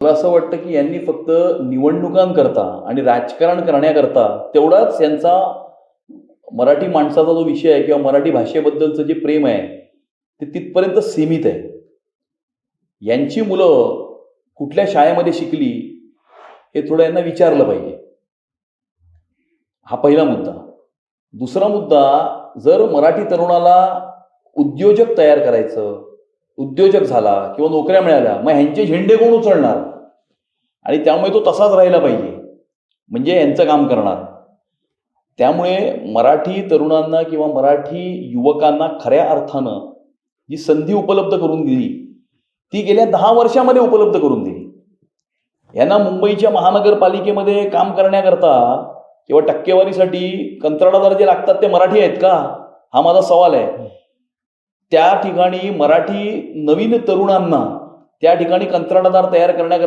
मला असं वाटतं की यांनी फक्त निवडणुकांकरता आणि राजकारण करण्याकरता तेवढाच यांचा मराठी माणसाचा जो विषय आहे किंवा मराठी भाषेबद्दलचं जे प्रेम आहे ते तिथपर्यंत सीमित आहे. यांची मुलं कुठल्या शाळेमध्ये शिकली हे थोडं यांना विचारलं पाहिजे. हा पहिला मुद्दा. दुसरा मुद्दा, जर मराठी तरुणाला उद्योजक तयार करायचं, उद्योजक झाला किंवा नोकऱ्या मिळाल्या, मग ह्यांचे झेंडे कोण उचलणार? आणि त्यामुळे तो तसाच राहिला पाहिजे, म्हणजे यांचं काम करणार. त्यामुळे मराठी तरुणांना किंवा मराठी युवकांना खऱ्या अर्थानं जी संधी उपलब्ध करून दिली ती गेल्या 10 वर्षामध्ये उपलब्ध करून दिली. यांना मुंबईच्या महानगरपालिकेमध्ये काम करण्याकरता किंवा टक्केवारीसाठी कंत्राटदार जे लागतात ते मराठी आहेत का? हा माझा सवाल आहे. त्या ठिकाणी मराठी नवीन तरुणांना त्या ठिकाणी कंत्राटदार तयार करण्याकरता